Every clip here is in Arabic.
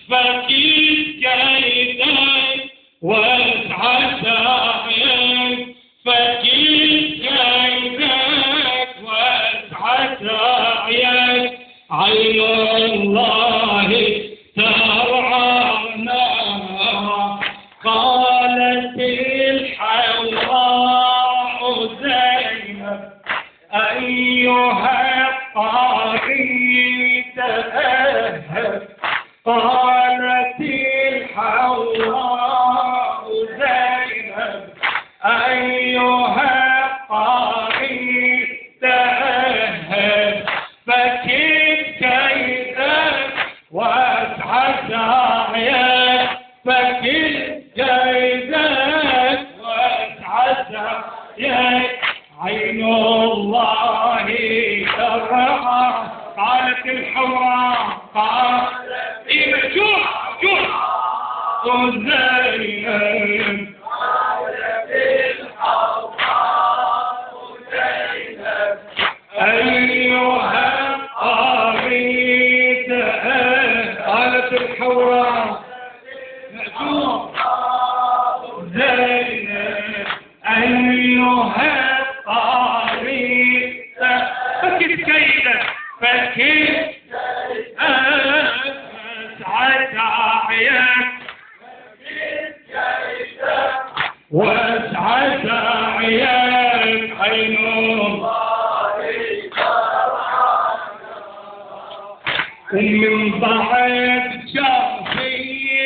فكيد كيدك واسعى سعيك، فكيد كيدك واسعى سعيك، عين الله ترعانا. قالت الحوراء زينب أيها الطاغي تأهب، قالت الحوراء زينب أيها الطاغي تأهب، فكيد كيدك واسعى سعيك، فكيد كيدك واسعى سعيك، عين الله ترعى. قالت الحوراء قالت جوع زينب، قالت الحوراء زينب أيها الطاغي تأهب، قالت الحوراء زينب أيها الطاغي فكيد كيدك، فكيد اسعى سعيك، واسعى سعيك، عين الله ومن بعد شافي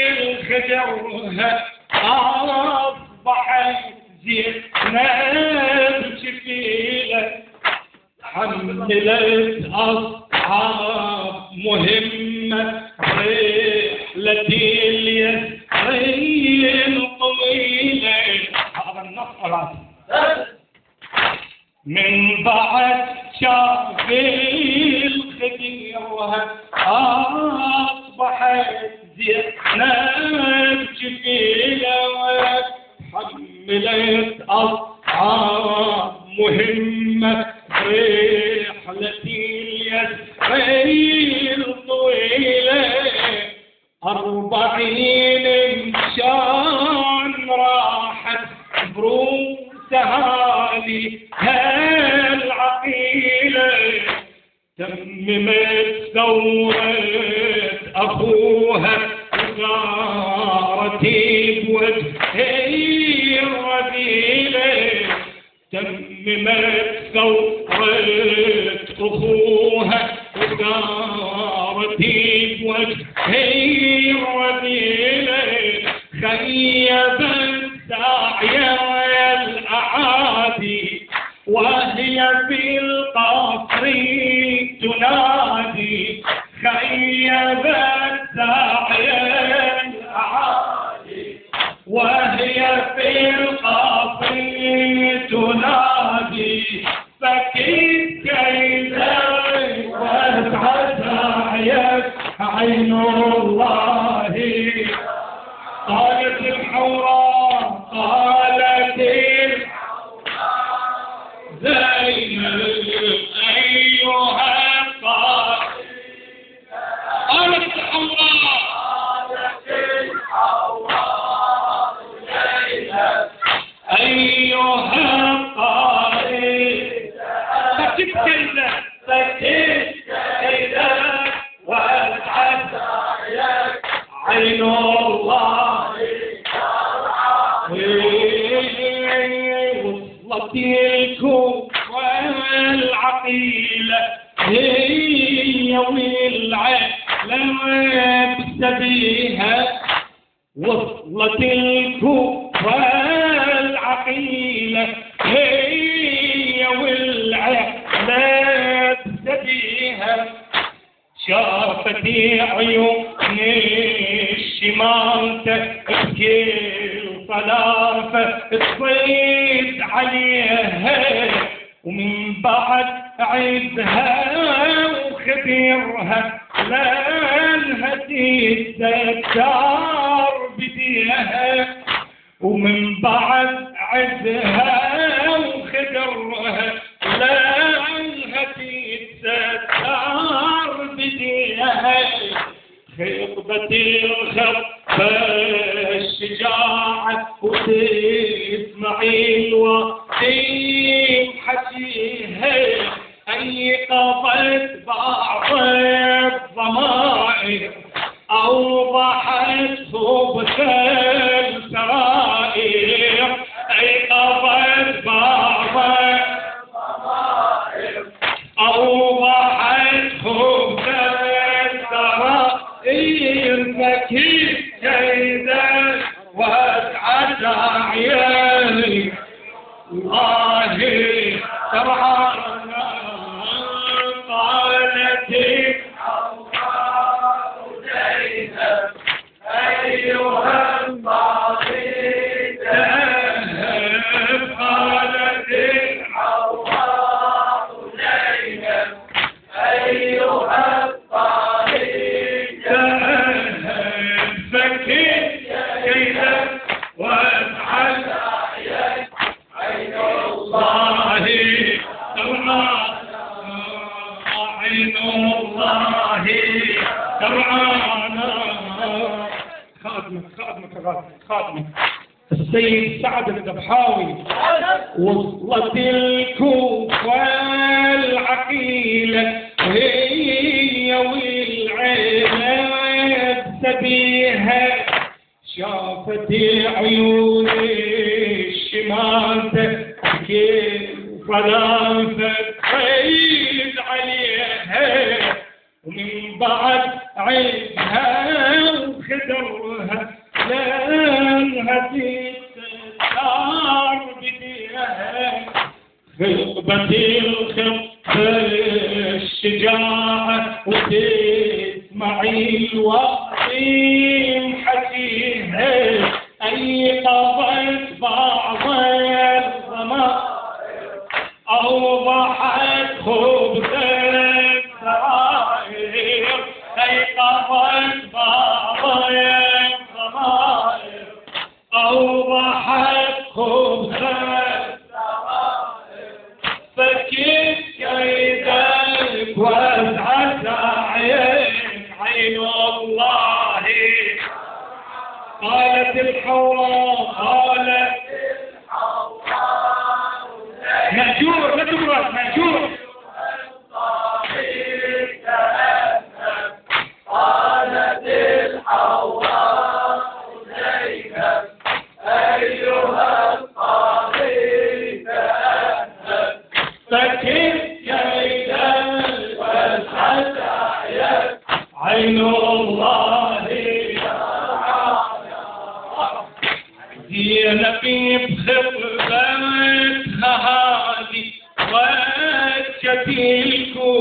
الخدرها أصبحت زينب شفيلة، حملت أصحاب مهمة رحلة اليسرين طويلة. هذا النص من بعد شاف الخديرها أصبحت زينب شفيلة، حملت أصحاب مهمة رحلة اليسرين طويلة، 40 مشان راحت بروسها هالعقيلة، تممت ثورة أخوها وصارت بوجهي الرذيلة، تممت ثورة أخوها وصارت بوجهي الرذيلة، خيبت سعيا الأعادي وهي في القصر تنادي، خيبت سعيا الأعادي وهي في القصر تنادي، فكيد كيدك واسعى سعيك، عين الله. قالت الحوراء قالت زينب أيها الطاغي، قالت الحوراء زينب أيها الطاغي، فكيد كيدك واسعى سعيك، عين الله. وصلت الكوفة والعقيلة هي والعلم بسبيها، وصلت الكوفة والعقيلة هي والعلم بسبيها، شافت عيون الشمال تبكي الطلافة تصيد عليها، ومن بعد عزها وخبيرها لانها تتذكر بديها، ومن بعد عزها وخبيرها لانها تتذكر بديها، خطبة الخط الشجاعة وتسمعي الوطين حكيها أيقظت بعض الضمائر أوضحت خبث السرائر أيقظت بعض الضمائر أوضحت خبث السرائر زكي كيدا واسعد عيالي الله ترعانا قالت أيها الطاغيت قالت الحواء زينب أيها الطاغيت فكيت كيدا واسعد عين الله ترعانا عين الله ترعانا خادمك السيد سعد الذبحاوي وصلت الكوفة العقيلة هي والعيلة سبيها شافت عيون الشماتة كيف ضافت قيد عليها ومن بعد عيدها وخدرها لانها تستار بديها خطبة الخط الشجاعة وتسمعي الوطين حكيها أيقظت بعض الضمائر أوضحت خبث السرائر أيقظت بعض الضمائر أوضحت خبث السرائر فكيت كيدك واسعت عين الله قالت الحواء قالت مأجور لا تبرد مأجور قالت الحواء زينب أيها الطاغيت فكيت كيدا واسعت عين الله زينب بخطبتها هذه وجت الكوفة